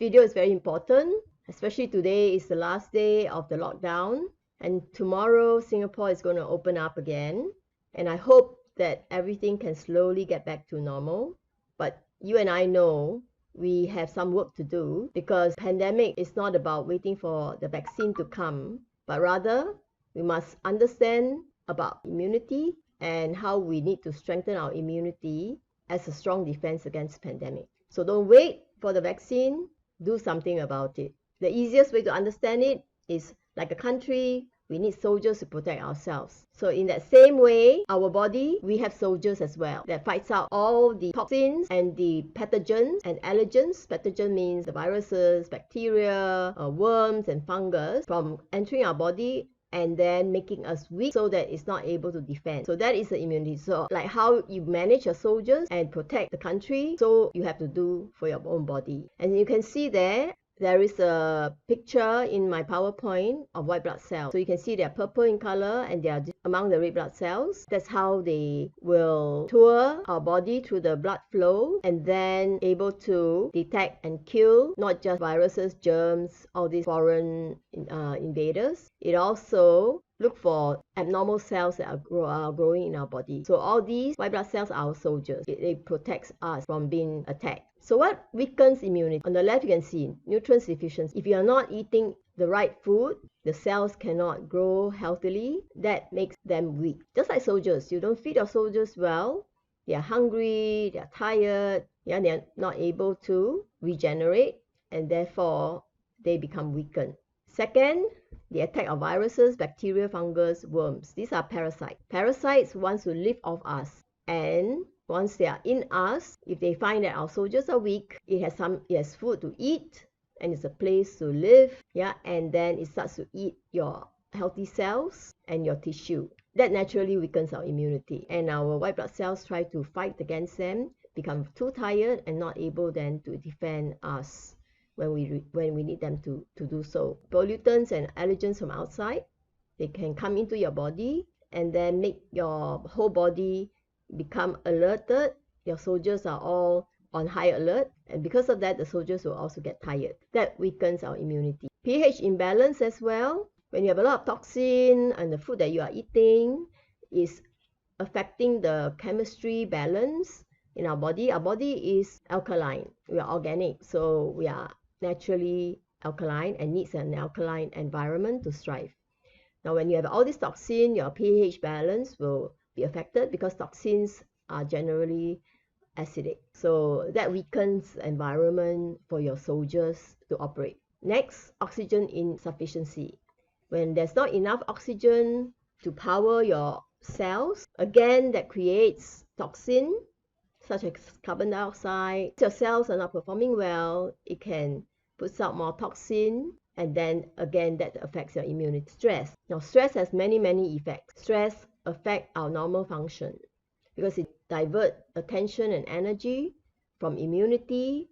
video is very important, especially today is the last day of the lockdown, and tomorrow Singapore is going to open up again, and I hope that everything can slowly get back to normal. But you and I know we have some work to do, because pandemic is not about waiting for the vaccine to come, but rather we must understand about immunity and how we need to strengthen our immunity as a strong defense against pandemic. So don't wait for the vaccine, do something about it. The easiest way to understand it is, like a country, we need soldiers to protect ourselves. So in that same way, our body, we have soldiers as well that fights out all the toxins and the pathogens and allergens. Pathogen means the viruses, bacteria, worms and fungus from entering our body and then making us weak so that it's not able to defend. So that is the immunity. So like how you manage your soldiers and protect the country, so you have to do for your own body. And you can see there is a picture in my PowerPoint of white blood cells. So you can see they're purple in color and they are among the red blood cells. That's how they will tour our body through the blood flow and then able to detect and kill not just viruses, germs, all these foreign invaders. It also look for abnormal cells that are growing in our body. So all these white blood cells are our soldiers. It protects us from being attacked. So what weakens immunity? On the left you can see nutrients deficiency. If you are not eating the right food, the cells cannot grow healthily. That makes them weak. Just like soldiers, you don't feed your soldiers well, they are hungry, they are tired, they are not able to regenerate, and therefore they become weakened. Second, the attack of viruses, bacteria, fungus, worms. These are parasites. Parasites want to live off us, and once they are in us, if they find that our soldiers are weak, it has food to eat and it's a place to live, and then it starts to eat your healthy cells and your tissue. That naturally weakens our immunity, and our white blood cells try to fight against them, become too tired and not able then to defend us when we need them to do so. Pollutants and allergens from outside, they can come into your body and then make your whole body become alerted. Your soldiers are all on high alert, and because of that the soldiers will also get tired. That weakens our immunity. pH imbalance as well. When you have a lot of toxin and the food that you are eating is affecting the chemistry balance in our body. Our body is alkaline. We are organic, so we are naturally alkaline and needs an alkaline environment to thrive. Now when you have all this toxin, your pH balance will be affected because toxins are generally acidic. So that weakens the environment for your soldiers to operate. Next, oxygen insufficiency. When there's not enough oxygen to power your cells, again that creates toxin such as carbon dioxide. If your cells are not performing well, it can put out more toxin, and then again that affects your immunity. Stress. Now stress has many effects. Stress affects our normal function because it diverts attention and energy from immunity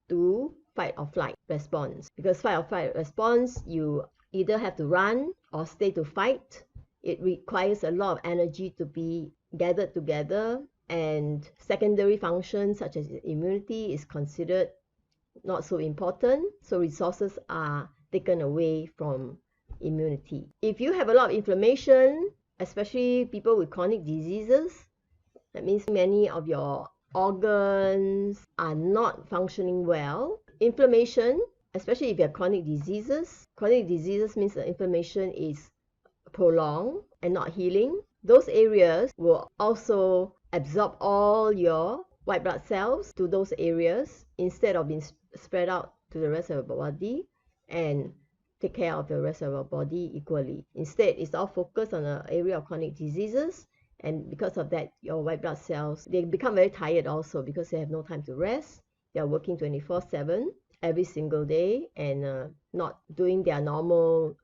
to fight or flight response. Because fight or flight response, you either have to run or stay to fight. It requires a lot of energy to be gathered together, and secondary functions such as immunity is considered not so important, so resources are taken away from immunity. If you have a lot of inflammation, especially people with chronic diseases, that means many of your organs are not functioning well. Inflammation, especially if you have chronic diseases means the inflammation is prolonged and not healing. Those areas will also absorb all your white blood cells to those areas instead of being spread out to the rest of your body and take care of the rest of your body equally. Instead, it's all focused on the area of chronic diseases, and because of that, your white blood cells, they become very tired also because they have no time to rest. They are working 24/7 every single day and not doing their normal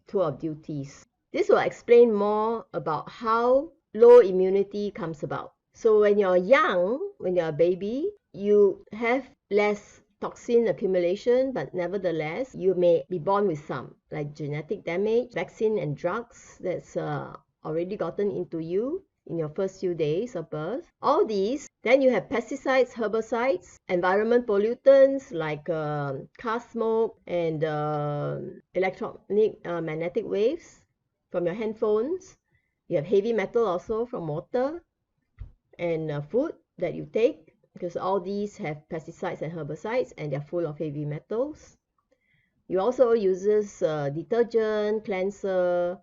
tour of duties. This will explain more about how low immunity comes about. So when you're young, when you're a baby, you have less toxin accumulation, but nevertheless, you may be born with some, like genetic damage, vaccine and drugs that's already gotten into you. in your first few days of birth. All these, then you have pesticides, herbicides, environment pollutants like car smoke and electronic magnetic waves from your handphones. You have heavy metal also from water and food that you take, because all these have pesticides and herbicides and they're full of heavy metals. You also uses detergent, cleanser,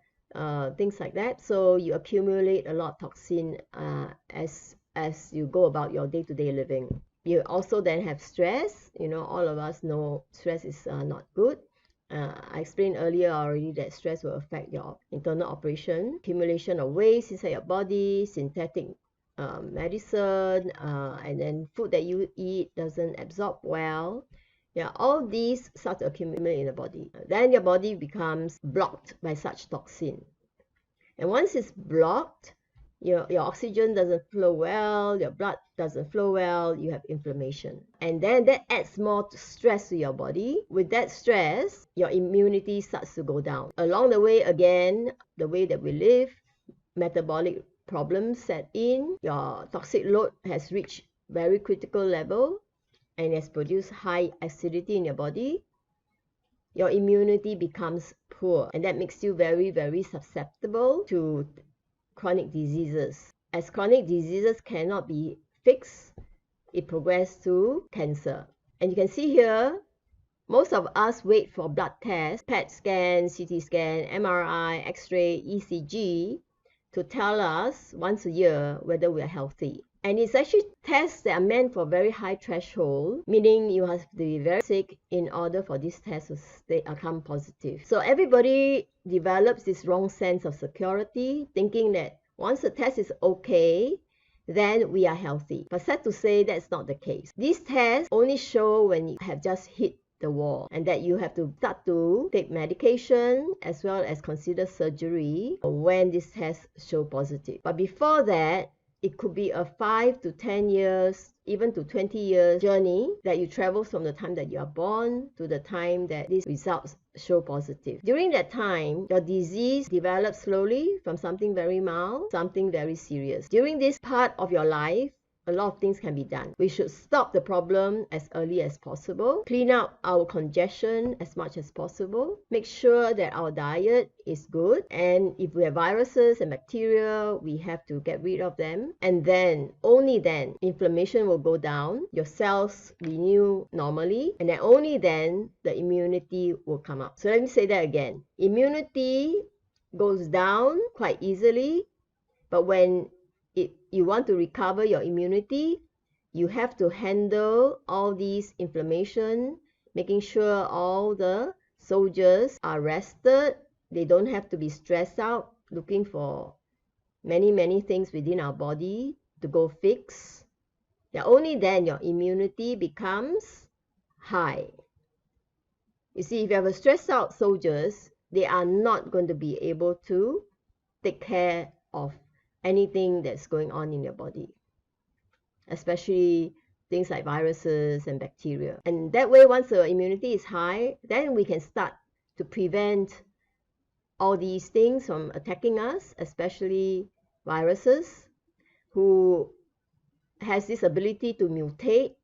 things like that. So you accumulate a lot of toxin as you go about your day-to-day living. You also then have stress. You know, all of us know stress is not good. I explained earlier already that stress will affect your internal operation, accumulation of waste inside your body, synthetic medicine, and then food that you eat doesn't absorb well. Yeah, all these start to accumulate in the body. Then your body becomes blocked by such toxin. And once it's blocked, your oxygen doesn't flow well, your blood doesn't flow well, you have inflammation. And then that adds more stress to your body. With that stress, your immunity starts to go down. Along the way, again, the way that we live, metabolic problems set in, your toxic load has reached very critical level and has produced high acidity in your body. Your immunity becomes poor, and that makes you very, very susceptible to chronic diseases. As chronic diseases cannot be fixed, it progresses to cancer. And you can see here, most of us wait for blood tests, PET scan, CT scan, MRI, X-ray, ECG, to tell us once a year whether we are healthy. And it's actually tests that are meant for very high threshold, meaning you have to be very sick in order for these tests to come positive. So everybody develops this wrong sense of security, thinking that once the test is okay, then we are healthy. But sad to say, that's not the case. These tests only show when you have just hit the wall, and that you have to start to take medication as well as consider surgery when this test show positive. But before that, it could be a 5 to 10 years, even to 20 years journey that you travel from the time that you are born to the time that these results show positive. During that time, your disease develops slowly from something very mild, something very serious. During this part of your life, a lot of things can be done. We should stop the problem as early as possible, clean out our congestion as much as possible, make sure that our diet is good, and if we have viruses and bacteria, we have to get rid of them, and then, only then, inflammation will go down, your cells renew normally, and then only then the immunity will come up. So let me say that again. Immunity goes down quite easily, but when you want to recover your immunity, you have to handle all these inflammation, making sure all the soldiers are rested. They don't have to be stressed out, looking for many things within our body to go fix. Yeah, only then your immunity becomes high. You see, if you have a stressed out soldiers, they are not going to be able to take care of anything that's going on in your body, especially things like viruses and bacteria. And that way, once the immunity is high, then we can start to prevent all these things from attacking us, especially viruses, who has this ability to mutate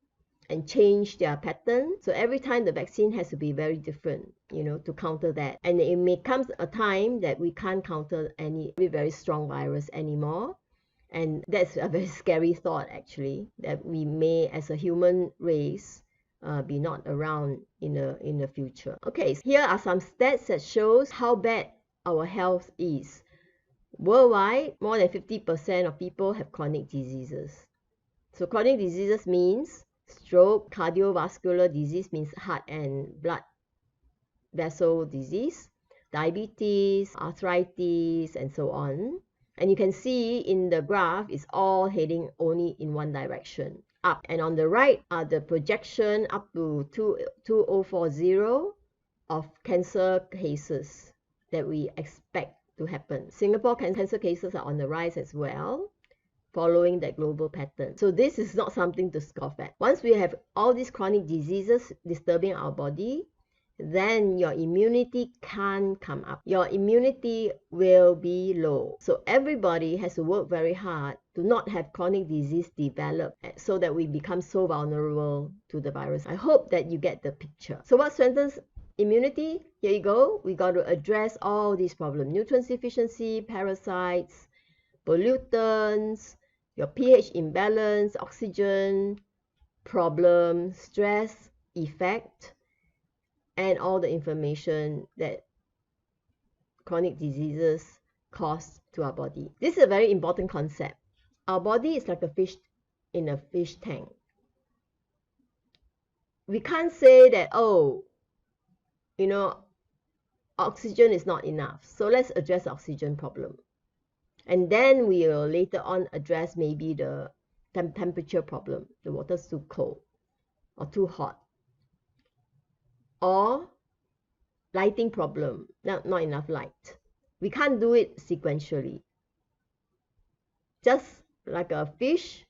and change their pattern. So every time the vaccine has to be very different, to counter that. And it may come a time that we can't counter any very strong virus anymore. And that's a very scary thought, actually, that we may, as a human race, be not around in the future. Okay, so here are some stats that shows how bad our health is. Worldwide, more than 50% of people have chronic diseases. So chronic diseases means stroke, cardiovascular disease means heart and blood vessel disease, diabetes, arthritis, and so on. And you can see in the graph, it's all heading only in one direction, up. And on the right are the projection up to 2040 of cancer cases that we expect to happen. Singapore cancer cases are on the rise as well, following that global pattern. So this is not something to scoff at. Once we have all these chronic diseases disturbing our body, then your immunity can't come up. Your immunity will be low. So everybody has to work very hard to not have chronic disease develop so that we become so vulnerable to the virus. I hope that you get the picture. So what strengthens immunity? Here you go. We got to address all these problems. Nutrient deficiency, parasites, pollutants, your pH imbalance, oxygen problem, stress effect, and all the inflammation that chronic diseases cause to our body. This is a very important concept. Our body is like a fish in a fish tank. We can't say that, oh, you know, oxygen is not enough. So let's address the oxygen problem. And then we will later on address maybe the temperature problem. The water's too cold or too hot. Or lighting problem, not enough light. We can't do it sequentially. Just like a fish,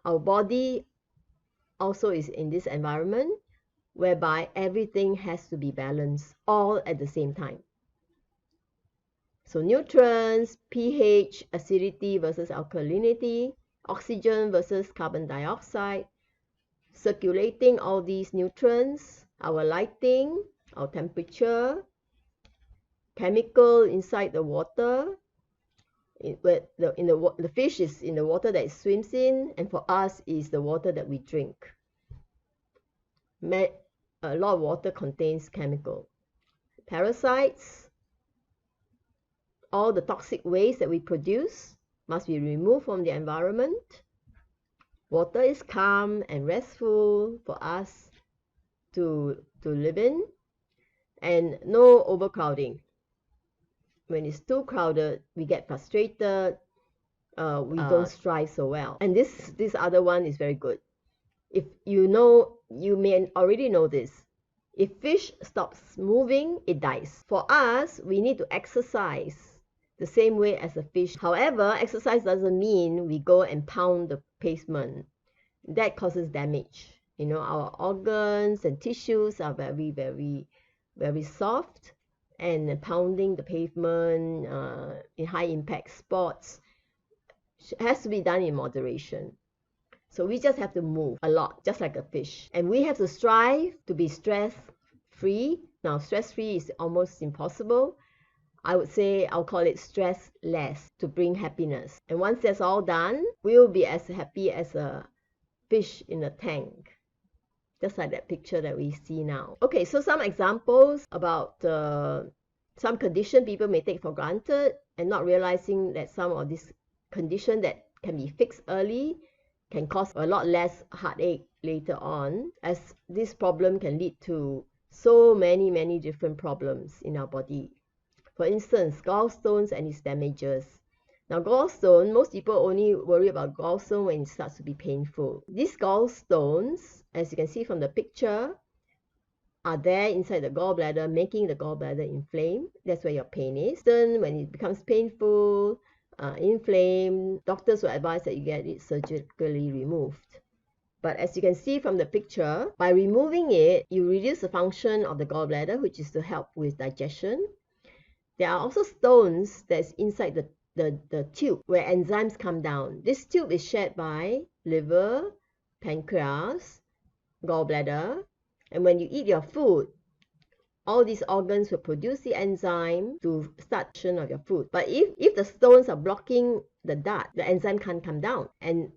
our body also is in this environment whereby everything has to be balanced all at the same time. So nutrients, pH, acidity versus alkalinity, oxygen versus carbon dioxide, circulating all these nutrients, our lighting, our temperature, chemical inside the water. The fish is in the water that it swims in, and for us is the water that we drink. A lot of water contains chemical. Parasites, all the toxic waste that we produce must be removed from the environment. Water is calm and restful for us to live in, and no overcrowding. When it's too crowded, we get frustrated, we don't strive so well. And this other one is very good. If you know, you may already know this. If fish stops moving, it dies. For us, we need to exercise the same way as a fish. However, exercise doesn't mean we go and pound the pavement. That causes damage. You know, our organs and tissues are very, very, very soft, and pounding the pavement in high impact sports has to be done in moderation. So we just have to move a lot, just like a fish. And we have to strive to be stress-free. Now, stress-free is almost impossible. I would say I'll call it stress-less to bring happiness. And once that's all done, we'll be as happy as a fish in a tank. Just like that picture that we see now. Okay, so some examples about some condition people may take for granted and not realizing that some of these conditions that can be fixed early can cause a lot less heartache later on, as this problem can lead to so many different problems in our body. For instance, gallstones and its damages. Now, gallstone, most people only worry about gallstone when it starts to be painful. These gallstones, as you can see from the picture, are there inside the gallbladder, making the gallbladder inflame. That's where your pain is. Then when it becomes painful, inflamed, doctors will advise that you get it surgically removed. But as you can see from the picture, by removing it, you reduce the function of the gallbladder, which is to help with digestion. There are also stones that's inside the tube where enzymes come down. This tube is shared by liver, pancreas, gallbladder, and when you eat your food, all these organs will produce the enzyme to start digestion of your food. But if the stones are blocking the gut, the enzyme can't come down, and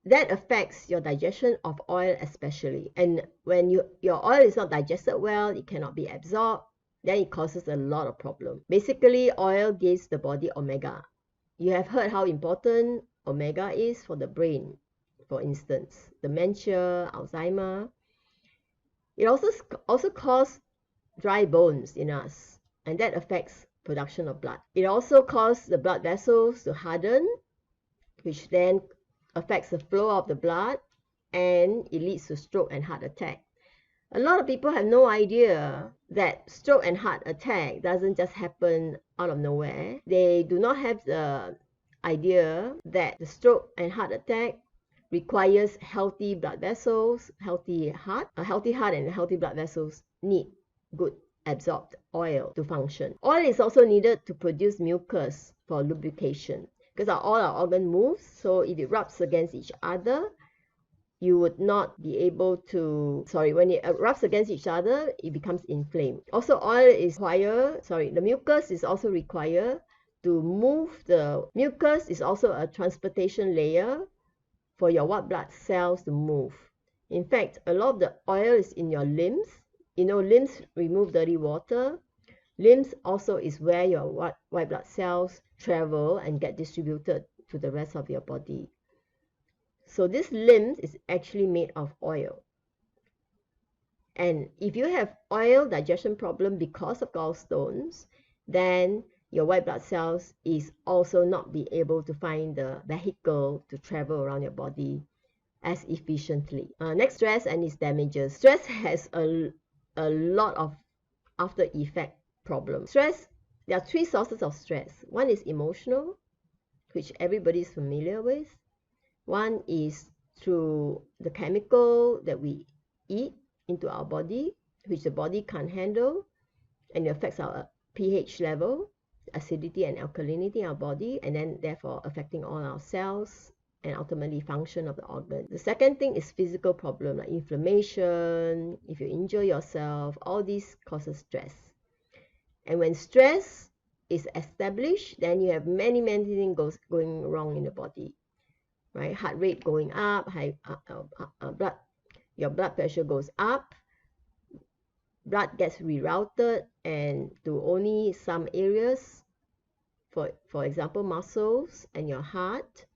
that affects your digestion of oil especially. And when your oil is not digested well, it cannot be absorbed, then it causes a lot of problem. Basically, oil gives the body omega. You have heard how important omega is for the brain, for instance, dementia, Alzheimer. It also causes dry bones in us, and that affects production of blood. It also causes the blood vessels to harden, which then affects the flow of the blood, and it leads to stroke and heart attack. A lot of people have no idea that stroke and heart attack doesn't just happen out of nowhere. They do not have the idea that the stroke and heart attack requires healthy blood vessels, healthy heart and healthy blood vessels need good absorbed oil to function. Oil is also needed to produce mucus for lubrication because all our organ moves, so if it rubs against each other, you would not be able to, when it rubs against each other, it becomes inflamed. Also, the mucus is also required to move. The mucus is also a transportation layer for your white blood cells to move. In fact, a lot of the oil is in your limbs. Limbs remove dirty water. Limbs also is where your white blood cells travel and get distributed to the rest of your body. So this limbs is actually made of oil. And if you have oil digestion problem because of gallstones, then your white blood cells is also not be able to find the vehicle to travel around your body as efficiently. Next, stress and its damages. Stress has a lot of after effect problems. Stress, there are three sources of stress. One is emotional, which everybody is familiar with. One is through the chemical that we eat into our body, which the body can't handle, and it affects our pH level, acidity and alkalinity in our body, and then therefore affecting all our cells and ultimately function of the organ. The second thing is physical problem like inflammation, if you injure yourself, all these causes stress. And when stress is established, then you have many things going wrong in the body, right? Heart rate going up, your blood pressure goes up, blood gets rerouted and to only some areas, for example muscles and your heart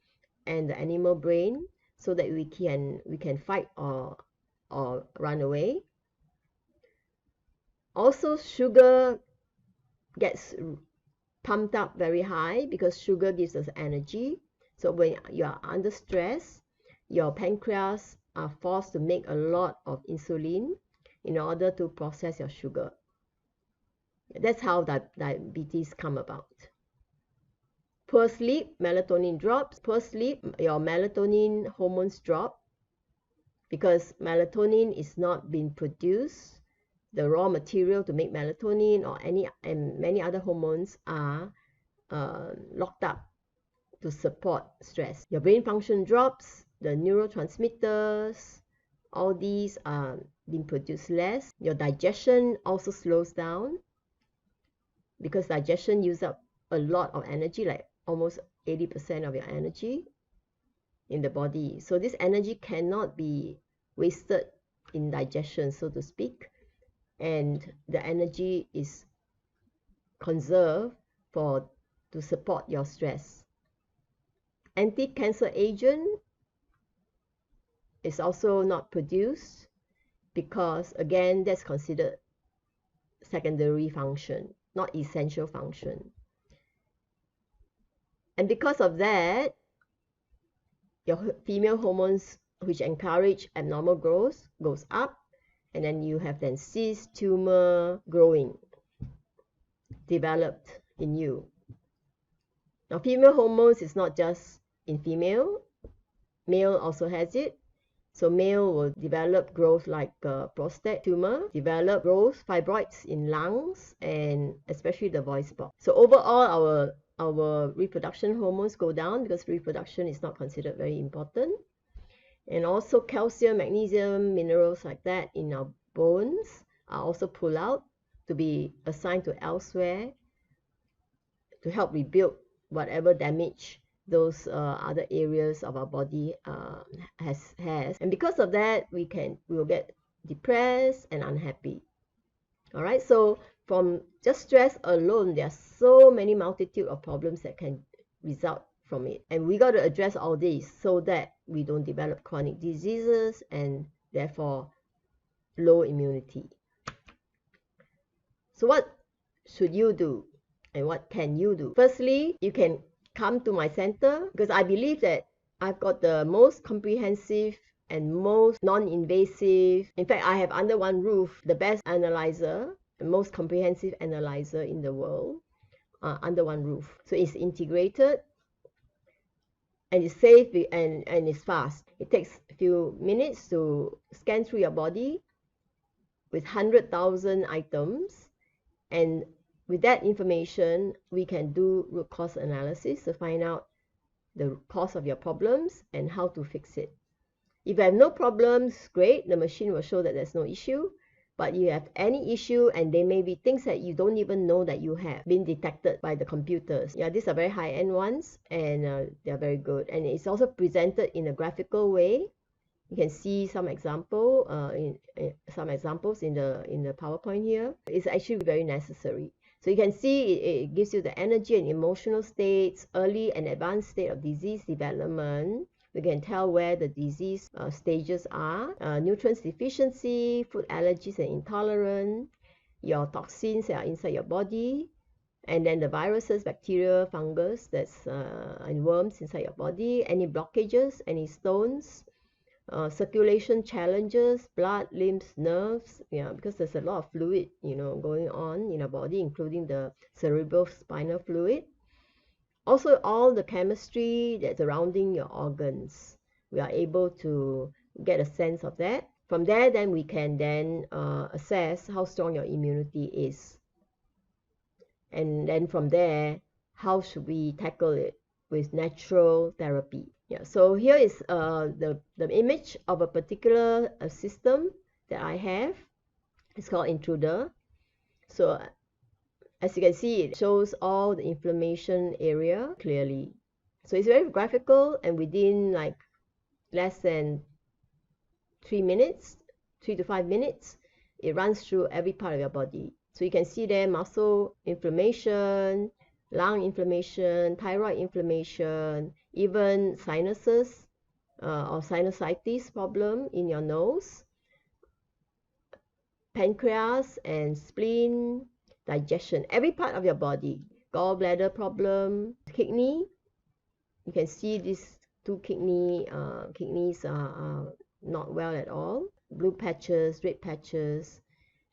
and the animal brain, so that we can fight or run away. Also, sugar gets pumped up very high because sugar gives us energy. So when you are under stress, your pancreas are forced to make a lot of insulin in order to process your sugar. That's how diabetes come about. Poor sleep, melatonin drops. Poor sleep, your melatonin hormones drop because melatonin is not being produced. The raw material to make melatonin and many other hormones are locked up to support stress. Your brain function drops, the neurotransmitters, all these are being produced less. Your digestion also slows down because digestion uses up a lot of energy, like almost 80% of your energy in the body. So this energy cannot be wasted in digestion, so to speak, and the energy is conserved to support your stress. Anti-cancer agent is also not produced because, again, that's considered secondary function, not essential function. And because of that, your female hormones, which encourage abnormal growth, goes up, and then you have then cyst, tumor growing, developed in you. Now, female hormones is not just in female, male also has it. So male will develop growth like prostate tumor, develop growth fibroids in lungs, and especially the voice box. So overall, our reproduction hormones go down because reproduction is not considered very important. And also calcium, magnesium, minerals like that in our bones are also pulled out to be assigned to elsewhere to help rebuild whatever damage those other areas of our body has. And because of that, we will get depressed and unhappy. All right, so from just stress alone, there are so many multitude of problems that can result from it, and we got to address all these so that we don't develop chronic diseases and therefore low immunity. So what should you do and what can you do? Firstly, you can come to my center because I believe that I've got the most comprehensive and most non-invasive, in fact I have under one roof the best analyzer, the most comprehensive analyzer in the world under one roof. So it's integrated and it's safe and it's fast. It takes a few minutes to scan through your body with 100,000 items, and with that information, we can do root cause analysis to find out the cause of your problems and how to fix it. If you have no problems, great, the machine will show that there's no issue. But you have any issue, and there may be things that you don't even know that you have been detected by the computers. Yeah, these are very high-end ones, and they're very good. And it's also presented in a graphical way. You can see some examples in the PowerPoint here. It's actually very necessary. So you can see it gives you the energy and emotional states, early and advanced state of disease development. We can tell where the disease stages are, nutrients deficiency, food allergies and intolerance, your toxins that are inside your body, and then the viruses, bacteria, fungus and worms inside your body, any blockages, any stones, circulation challenges, blood, limbs, nerves, because there's a lot of fluid, going on in our body, including the cerebral spinal fluid. Also, all the chemistry that's surrounding your organs, we are able to get a sense of that. From there, then we can assess how strong your immunity is. And then from there, how should we tackle it with natural therapy? Yeah, so here is the image of a particular system that I have. It's called Intruder. So as you can see, it shows all the inflammation area clearly. So it's very graphical, and within like less than 3 minutes, 3 to 5 minutes, it runs through every part of your body. So you can see there muscle inflammation, lung inflammation, thyroid inflammation, even sinuses or sinusitis problem in your nose, pancreas and spleen, digestion, every part of your body, gallbladder problem, kidney. You can see these two kidneys are not well at all. Blue patches, red patches,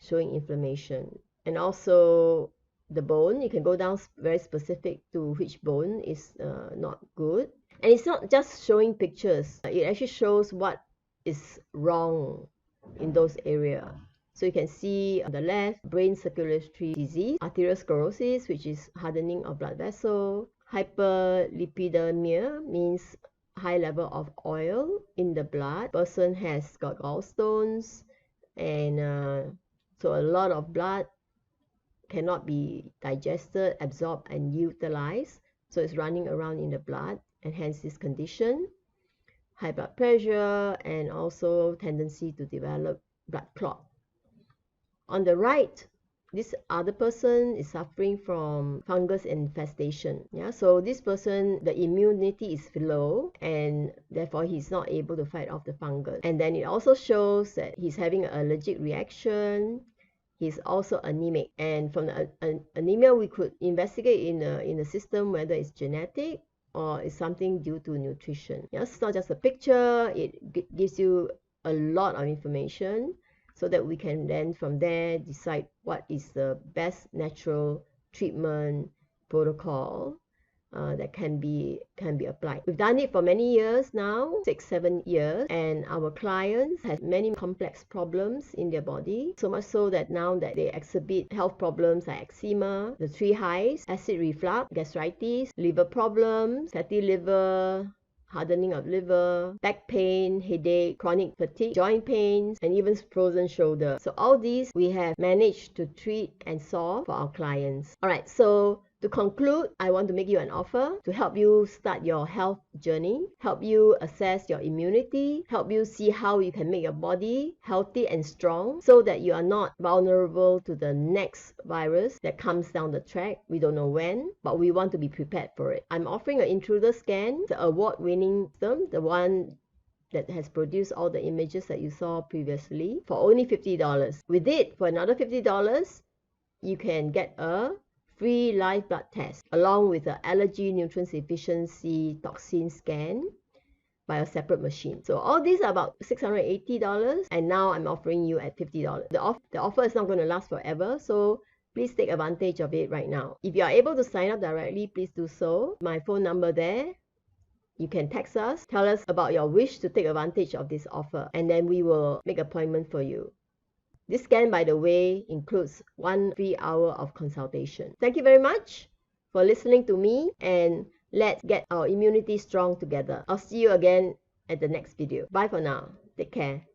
showing inflammation. And also the bone, you can go down very specific to which bone is not good. And it's not just showing pictures, it actually shows what is wrong in those areas. So you can see on the left, brain circulatory disease, arteriosclerosis, which is hardening of blood vessel, hyperlipidemia means high level of oil in the blood. Person has got gallstones, and so a lot of blood cannot be digested, absorbed, and utilized. So it's running around in the blood, and hence this condition. High blood pressure, and also tendency to develop blood clot. On the right, this other person is suffering from fungus infestation. Yeah, so this person, the immunity is low, and therefore he's not able to fight off the fungus. And then it also shows that he's having an allergic reaction. He's also anemic, and from the anemia, we could investigate in the system whether it's genetic or it's something due to nutrition. Yeah, it's not just a picture; it gives you a lot of information, so that we can then from there decide what is the best natural treatment protocol that can be applied. We've done it for many years now, 6-7 years, and our clients have many complex problems in their body, so much so that now that they exhibit health problems like eczema, the 3 highs, acid reflux, gastritis, liver problems, fatty liver, hardening of liver, back pain, headache, chronic fatigue, joint pains, and even frozen shoulder. So all these we have managed to treat and solve for our clients. Alright, so to conclude, I want to make you an offer to help you start your health journey, help you assess your immunity, help you see how you can make your body healthy and strong so that you are not vulnerable to the next virus that comes down the track. We don't know when, but we want to be prepared for it. I'm offering an intruder scan, the award-winning system, the one that has produced all the images that you saw previously, for only $50. With it, for another $50, you can get a free live blood test along with the allergy, nutrients deficiency, toxin scan by a separate machine. So all these are about $680, and now I'm offering you at $50. The offer is not going to last forever, so please take advantage of it right now. If you are able to sign up directly, please do so. My phone number there. You can text us, tell us about your wish to take advantage of this offer, and then we will make an appointment for you. This scan, by the way, includes 1 free hour of consultation. Thank you very much for listening to me, and let's get our immunity strong together. I'll see you again at the next video. Bye for now. Take care.